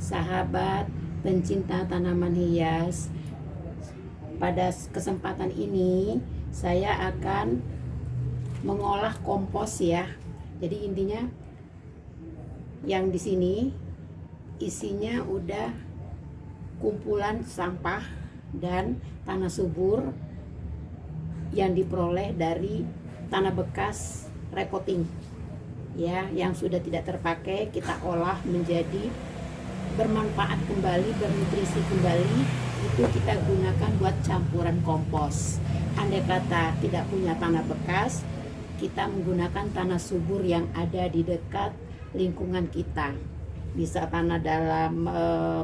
sahabat pencinta tanaman hias. Pada kesempatan ini saya akan mengolah kompos ya. Jadi intinya yang di sini isinya udah kumpulan sampah dan tanah subur yang diperoleh dari tanah bekas repotting ya, yang sudah tidak terpakai kita olah menjadi bermanfaat kembali, bernutrisi kembali. Itu kita gunakan buat campuran kompos. Andai kata tidak punya tanah bekas, kita menggunakan tanah subur yang ada di dekat lingkungan kita. Bisa tanah dalam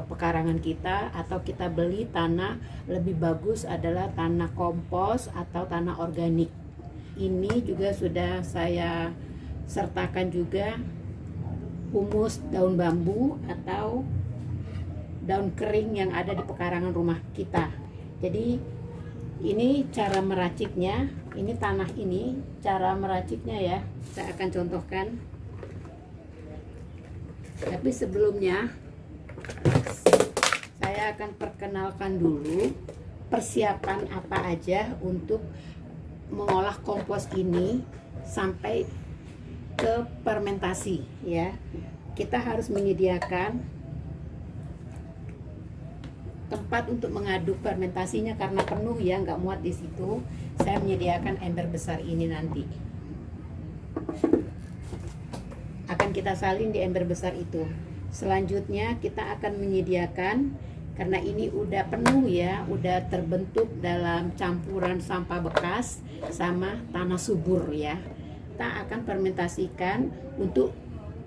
pekarangan kita, atau kita beli tanah lebih bagus adalah tanah kompos atau tanah organik. Ini juga sudah saya sertakan juga humus daun bambu atau daun kering yang ada di pekarangan rumah kita. Jadi ini cara meraciknya, ini tanah ini cara meraciknya ya, saya akan contohkan. Tapi sebelumnya saya akan perkenalkan dulu persiapan apa aja untuk mengolah kompos ini sampai ke fermentasi ya. Kita harus menyediakan tempat untuk mengaduk fermentasinya karena penuh ya, nggak muat di situ. Saya menyediakan ember besar ini nanti. Akan kita salin di ember besar itu. Selanjutnya kita akan menyediakan, karena ini udah penuh ya, udah terbentuk dalam campuran sampah bekas sama tanah subur ya. Kita akan fermentasikan untuk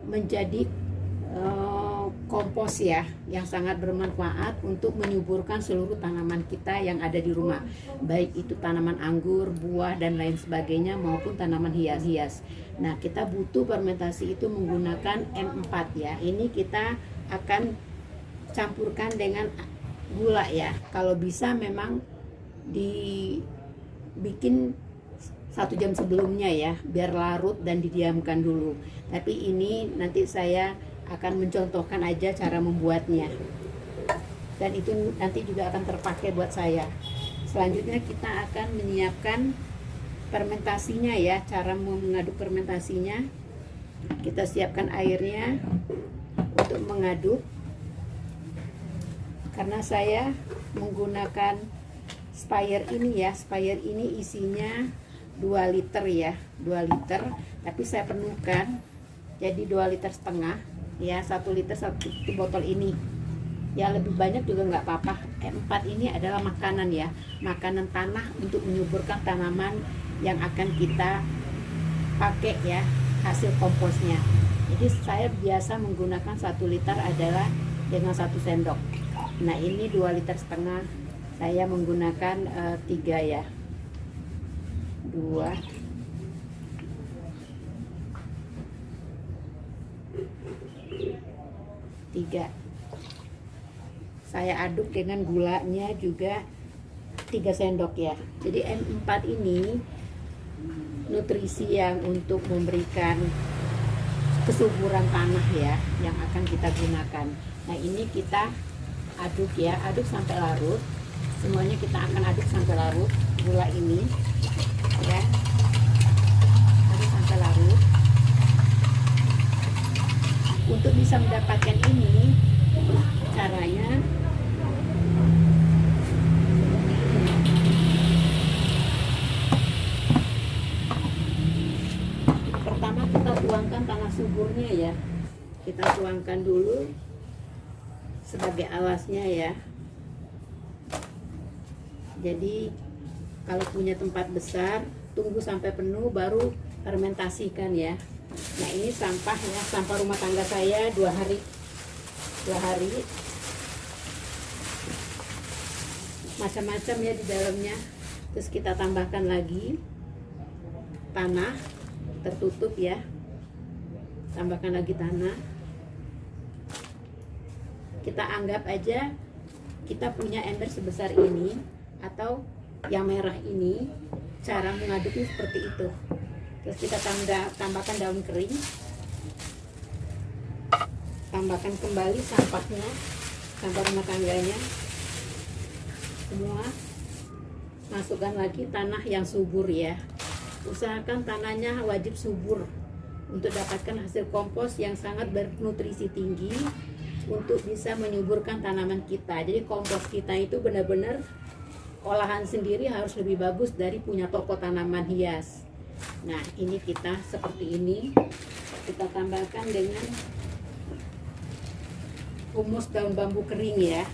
menjadi kompos ya, yang sangat bermanfaat untuk menyuburkan seluruh tanaman kita yang ada di rumah, baik itu tanaman anggur, buah dan lain sebagainya, maupun tanaman hias-hias. Nah, kita butuh fermentasi itu menggunakan M4 ya. Ini kita akan campurkan dengan gula ya. Kalau bisa memang dibikin 1 jam sebelumnya ya, biar larut dan didiamkan dulu. Tapi ini nanti saya akan mencontohkan aja cara membuatnya, dan itu nanti juga akan terpakai buat saya. Selanjutnya kita akan menyiapkan fermentasinya ya. Cara mengaduk fermentasinya, kita siapkan airnya untuk mengaduk. Karena saya menggunakan sprayer ini ya, sprayer ini isinya 2 liter ya, 2 liter, tapi saya penuhkan jadi 2,5 liter ya, 1 liter 1 botol ini ya. Lebih banyak juga nggak apa-apa. M4 ini adalah makanan ya, makanan tanah untuk menyuburkan tanaman yang akan kita pakai ya, hasil komposnya. Jadi saya biasa menggunakan 1 liter adalah dengan 1 sendok. Nah ini 2,5 liter, saya menggunakan 3 ya, 2, 3. Saya aduk dengan gulanya juga 3 sendok ya. Jadi M4 ini nutrisi yang untuk memberikan kesuburan tanah ya, yang akan kita gunakan. Nah ini kita aduk ya, aduk sampai larut. Semuanya kita akan aduk sampai larut gula ini ya, aduk sampai larut. Untuk bisa mendapatkan ini, caranya pertama kita tuangkan tanah suburnya ya. Kita tuangkan dulu sebagai alasnya ya. Jadi kalau punya tempat besar, tunggu sampai penuh baru fermentasikan ya. Nah ini sampah ya, sampah rumah tangga saya 2 hari macam-macam ya di dalamnya. Terus kita tambahkan lagi tanah tertutup ya, tambahkan lagi tanah. Kita anggap aja kita punya ember sebesar ini atau yang merah ini. Cara mengaduknya seperti itu. Terus kita tambahkan daun kering, tambahkan kembali sampahnya, sampah rumah tangganya semua. Masukkan lagi tanah yang subur ya. Usahakan tanahnya wajib subur untuk dapatkan hasil kompos yang sangat bernutrisi tinggi untuk bisa menyuburkan tanaman kita. Jadi kompos kita itu benar-benar olahan sendiri harus lebih bagus dari punya toko tanaman hias. Nah, ini kita seperti ini. Kita tambahkan dengan humus daun bambu kering ya.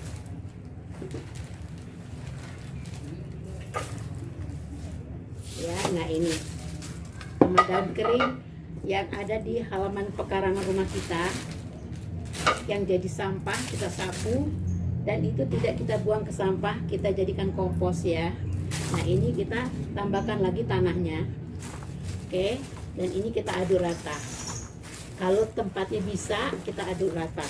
Ya, nah ini sama daun kering yang ada di halaman pekarangan rumah kita yang jadi sampah, kita sapu dan itu tidak kita buang ke sampah, kita jadikan kompos ya. Nah, ini kita tambahkan lagi tanahnya. Oke, dan ini kita aduk rata. Kalau tempatnya bisa, kita aduk rata.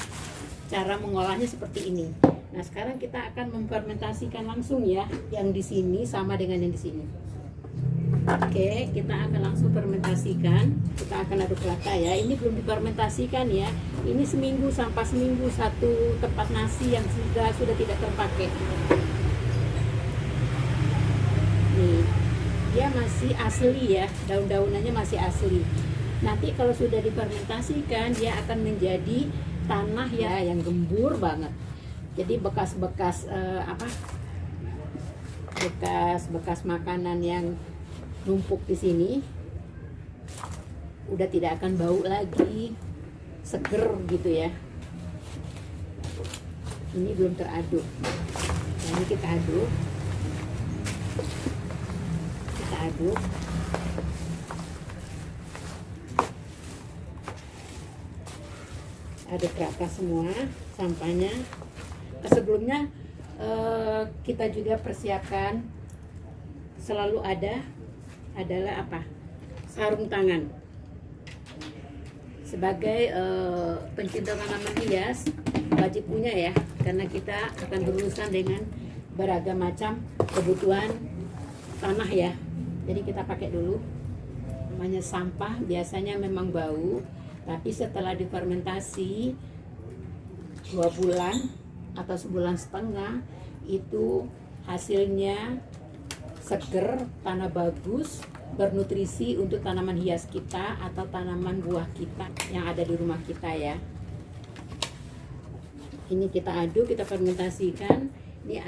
Cara mengolahnya seperti ini. Nah, sekarang kita akan memfermentasikan langsung ya, yang di sini sama dengan yang di sini. Oke, kita akan langsung fermentasikan. Kita akan aduk rata ya. Ini belum difermentasikan ya. Ini seminggu sampai seminggu satu tempat nasi yang sudah tidak terpakai. Nih, dia masih asli ya. Daun-daunannya masih asli. Nanti kalau sudah difermentasikan, dia akan menjadi tanah ya yang gembur banget. Jadi bekas-bekas bekas makanan yang numpuk di sini udah tidak akan bau lagi, seger gitu ya. Ini belum teraduk. Nah, ini kita aduk. Kita aduk. Aduk rata semua sampahnya. Sebelumnya kita juga persiapkan selalu adalah sarung tangan. Sebagai pencinta tanaman hias wajib punya ya, karena kita akan berurusan dengan beragam macam kebutuhan tanah ya. Jadi kita pakai dulu. Namanya sampah biasanya memang bau, tapi setelah difermentasi 2 bulan atau sebulan setengah itu hasilnya seger, tanah bagus, bernutrisi untuk tanaman hias kita atau tanaman buah kita yang ada di rumah kita ya. Ini kita aduk, kita fermentasikan. Ini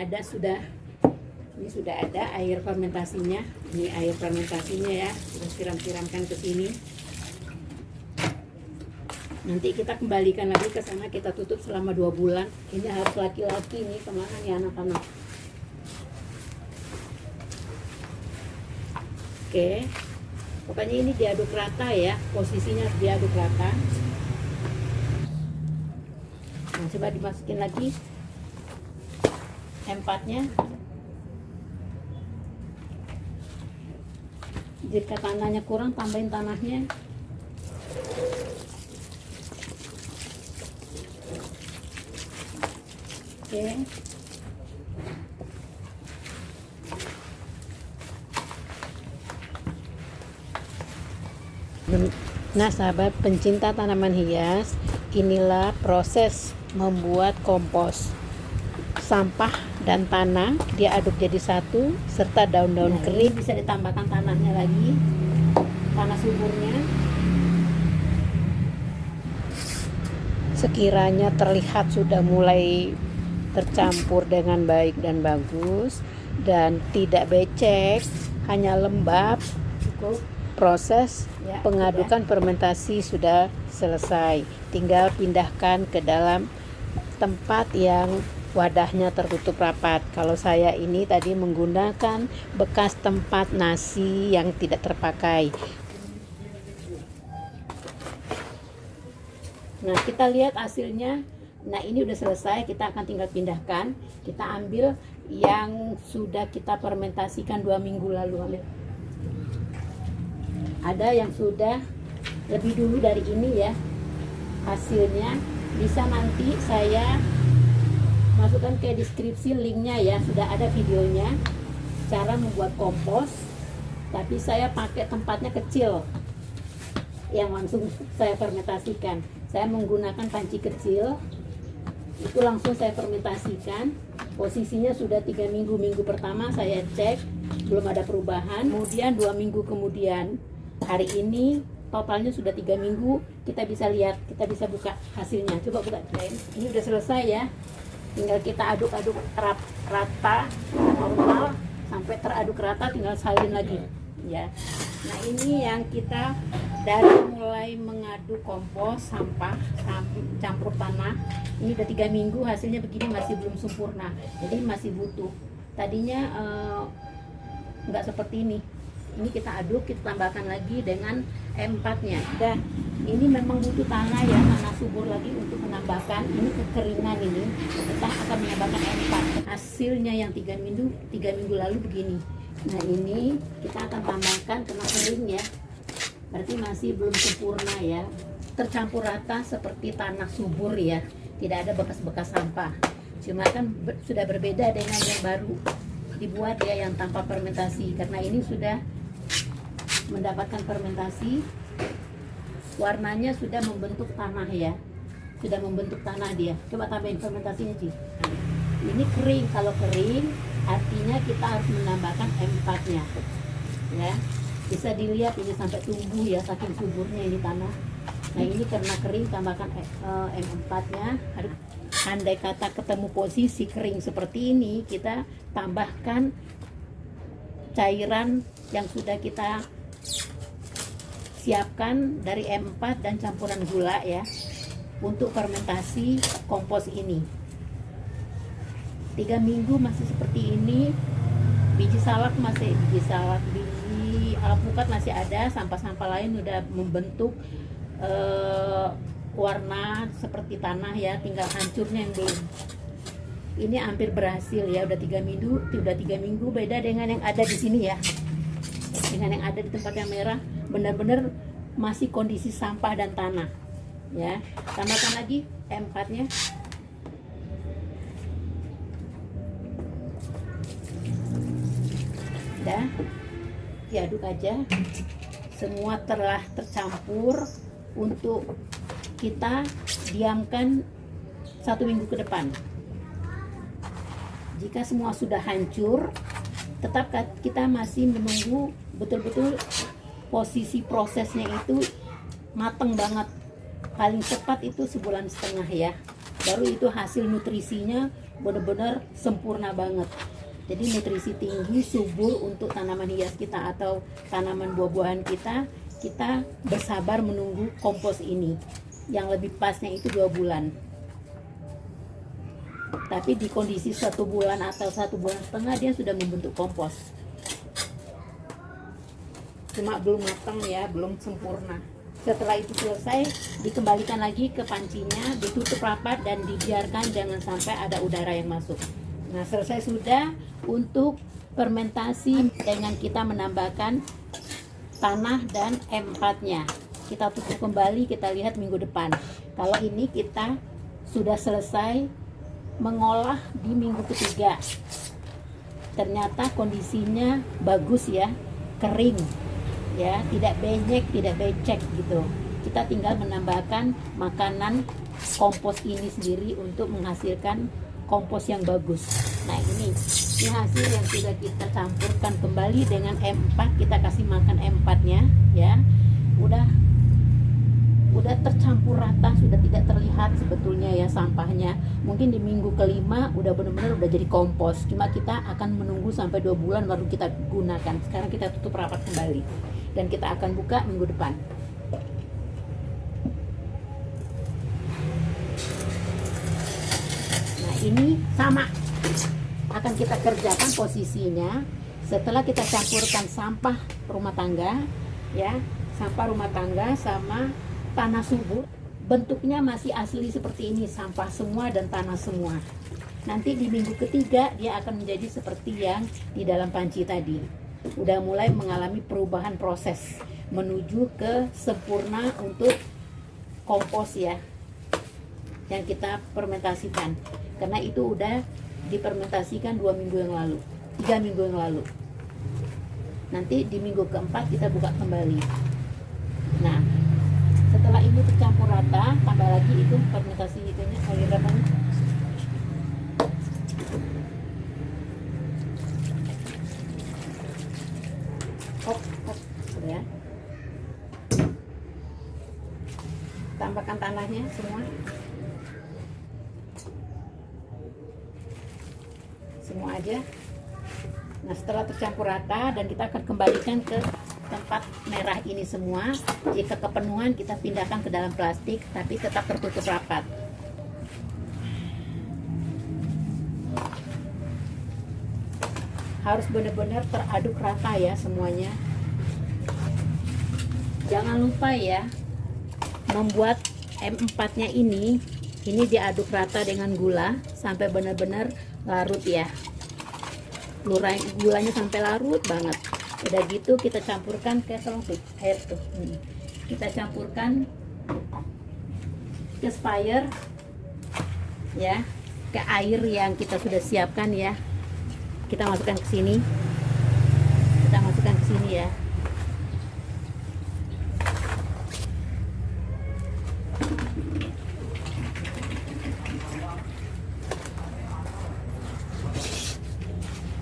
sudah ada air fermentasinya. Ini air fermentasinya ya, kita siram-siramkan ke sini. Nanti kita kembalikan lagi ke sana, kita tutup selama 2 bulan. Ini harus laki-laki nih, kemana nih anak-anak? Oke, pokoknya ini diaduk rata ya, posisinya diaduk rata. Nah, coba dimasukin lagi empatnya. Jika tanahnya kurang, tambahin tanahnya. Oke. Nah, sahabat pencinta tanaman hias, inilah proses membuat kompos. Sampah dan tanah diaduk jadi satu serta daun-daun kering. Bisa ditambahkan tanahnya lagi, tanah suburnya. Sekiranya terlihat sudah mulai tercampur dengan baik dan bagus dan tidak becek, hanya lembab, cukup. Proses pengadukan fermentasi sudah selesai. Tinggal pindahkan ke dalam tempat yang wadahnya tertutup rapat. Kalau saya ini tadi menggunakan bekas tempat nasi yang tidak terpakai. Nah, kita lihat hasilnya. Nah, ini udah selesai, kita akan tinggal pindahkan. Kita ambil yang sudah kita fermentasikan 2 minggu lalu. Ambil. Ada yang sudah lebih dulu dari ini ya. Hasilnya bisa nanti saya masukkan ke deskripsi linknya ya. Sudah ada videonya cara membuat kompos, tapi saya pakai tempatnya kecil yang langsung saya fermentasikan. Saya menggunakan panci kecil, itu langsung saya fermentasikan. Posisinya sudah 3 minggu. Minggu pertama saya cek belum ada perubahan, kemudian 2 minggu kemudian hari ini totalnya sudah 3 minggu. Kita bisa lihat, kita bisa buka hasilnya. Coba buka, ini udah selesai ya, tinggal kita aduk-aduk rata, normal sampai teraduk rata, tinggal salin lagi ya. Nah, ini yang kita dari mulai mengaduk kompos, sampah, campur tanah, ini udah 3 minggu, hasilnya begini, masih belum sempurna, jadi masih butuh. Tadinya nggak seperti ini kita aduk, kita tambahkan lagi dengan M4 nya. Dan ini memang butuh tanah ya, tanah subur lagi untuk menambahkan ini kekeringan. Ini kita akan menambahkan M4. Hasilnya yang 3 minggu lalu begini. Nah, ini kita akan tambahkan karena kering ya, berarti masih belum sempurna ya, tercampur rata seperti tanah subur ya, tidak ada bekas-bekas sampah. Cuma kan sudah berbeda dengan yang baru dibuat ya, yang tanpa fermentasi. Karena ini sudah mendapatkan fermentasi, warnanya sudah membentuk tanah ya, sudah membentuk tanah dia. Coba tambahin fermentasinya Ci. Ini kering, kalau kering artinya kita harus menambahkan M4 nya ya. Bisa dilihat ini sampai tumbuh ya, saking suburnya ini tanah. Nah, ini karena kering, tambahkan M4 nya. Andai kata ketemu posisi kering seperti ini, kita tambahkan cairan yang sudah kita siapkan dari M4 dan campuran gula ya, untuk fermentasi kompos ini. 3 minggu masih seperti ini, biji salak, biji alpukat masih ada, sampah-sampah lain udah membentuk warna seperti tanah ya, tinggal hancurnya yang belum. Ini hampir berhasil ya, udah 3 minggu, beda dengan yang ada di sini ya. Dengan yang ada di tempat yang merah, benar-benar masih kondisi sampah dan tanah ya. Tambahkan lagi M4 nya. Udah, diaduk aja, semua telah tercampur. Untuk kita diamkan 1 minggu ke depan. Jika semua sudah hancur, tetap kita masih menunggu betul-betul posisi prosesnya itu mateng banget. Paling cepat itu 1,5 bulan ya, baru itu hasil nutrisinya benar-benar sempurna banget. Jadi nutrisi tinggi, subur untuk tanaman hias kita atau tanaman buah-buahan kita. Kita bersabar menunggu kompos ini, yang lebih pasnya itu 2 bulan. Tapi di kondisi 1 bulan atau 1,5 bulan dia sudah membentuk kompos. Cuma belum matang ya, belum sempurna. Setelah itu selesai, dikembalikan lagi ke pancinya, ditutup rapat dan dibiarkan jangan sampai ada udara yang masuk. Nah, selesai sudah untuk fermentasi dengan kita menambahkan tanah dan M4 nya. Kita tutup kembali, kita lihat minggu depan. Kalau ini kita sudah selesai mengolah di minggu ketiga. Ternyata kondisinya bagus ya, kering ya, tidak benyek, tidak becek gitu. Kita tinggal menambahkan makanan kompos ini sendiri untuk menghasilkan kompos yang bagus. Nah, ini hasil yang sudah kita campurkan kembali dengan M4. Kita kasih makan M4 nya ya, udah tercampur rata, sudah tidak terlihat sebetulnya ya sampahnya. Mungkin di minggu kelima udah benar-benar udah jadi kompos. Cuma kita akan menunggu sampai 2 bulan baru kita gunakan. Sekarang kita tutup rapat kembali dan kita akan buka minggu depan. Nah, ini sama akan kita kerjakan posisinya setelah kita campurkan sampah rumah tangga ya, sampah rumah tangga sama tanah subur. Bentuknya masih asli seperti ini, sampah semua dan tanah semua. Nanti di minggu ketiga dia akan menjadi seperti yang di dalam panci tadi. Udah mulai mengalami perubahan proses menuju ke sempurna untuk kompos ya, yang kita fermentasikan. Karena itu udah difermentasikan 2 minggu yang lalu, 3 minggu yang lalu. Nanti di minggu keempat kita buka kembali. Nah, setelah ini ini tercampur rata, tambah lagi itu fermentasi itunya aliran. Ya. Tambahkan tanahnya semua aja. Nah, setelah tercampur rata, dan kita akan kembalikan ke tempat merah ini semua. Jika kepenuhan kita pindahkan ke dalam plastik, tapi tetap tertutup rapat. Harus benar-benar teraduk rata ya semuanya. Jangan lupa ya, membuat M4-nya ini diaduk rata dengan gula sampai benar-benar larut ya. Gulanya sampai larut banget. Udah gitu kita campurkan ke air tuh. Kita campurkan ke spire ya, ke air yang kita sudah siapkan ya. Kita masukkan ke sini. Ya.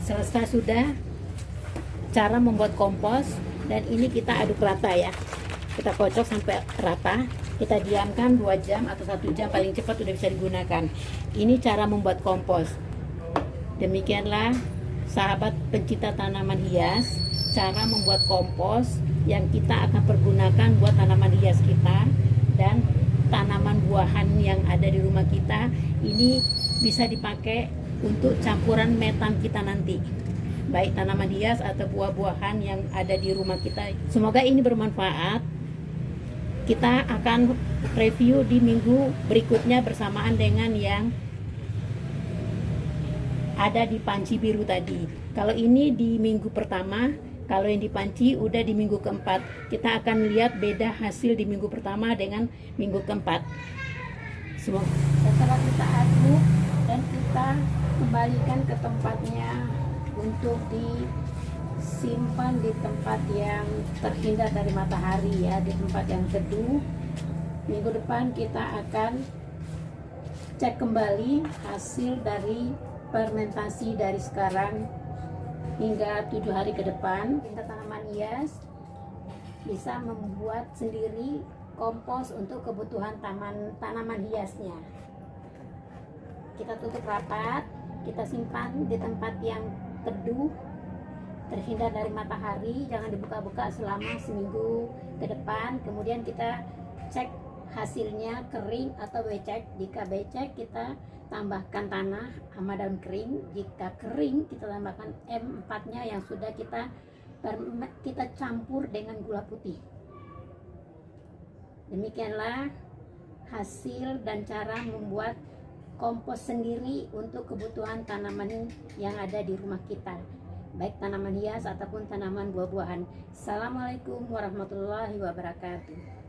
Selesai sudah cara membuat kompos, dan ini kita aduk rata ya. Kita kocok sampai rata. Kita diamkan 2 jam atau 1 jam paling cepat udah bisa digunakan. Ini cara membuat kompos. Demikianlah sahabat pencinta tanaman hias, cara membuat kompos yang kita akan pergunakan buat tanaman hias kita dan tanaman buahan yang ada di rumah kita. Ini bisa dipakai untuk campuran metan kita nanti, baik tanaman hias atau buah-buahan yang ada di rumah kita. Semoga ini bermanfaat. Kita akan review di minggu berikutnya bersamaan dengan yang ada di panci biru tadi. Kalau ini di minggu pertama, kalau yang di panci udah di minggu keempat. Kita akan lihat beda hasil di minggu pertama dengan minggu keempat. Semoga setelah kita aduk dan kita kembalikan ke tempatnya untuk disimpan di tempat yang terhindar dari matahari ya, di tempat yang teduh. Minggu depan kita akan cek kembali hasil dari fermentasi dari sekarang hingga 7 hari ke depan. Kita tanaman hias bisa membuat sendiri kompos untuk kebutuhan tanaman hiasnya. Kita tutup rapat, kita simpan di tempat yang teduh, terhindar dari matahari, jangan dibuka-buka selama seminggu ke depan. Kemudian kita cek hasilnya kering atau becek. Jika becek kita tambahkan tanah sama daun kering. Jika kering kita tambahkan M4-nya yang sudah kita campur dengan gula putih. Demikianlah hasil dan cara membuat kompos sendiri untuk kebutuhan tanaman yang ada di rumah kita, baik tanaman hias ataupun tanaman buah-buahan. Assalamualaikum warahmatullahi wabarakatuh.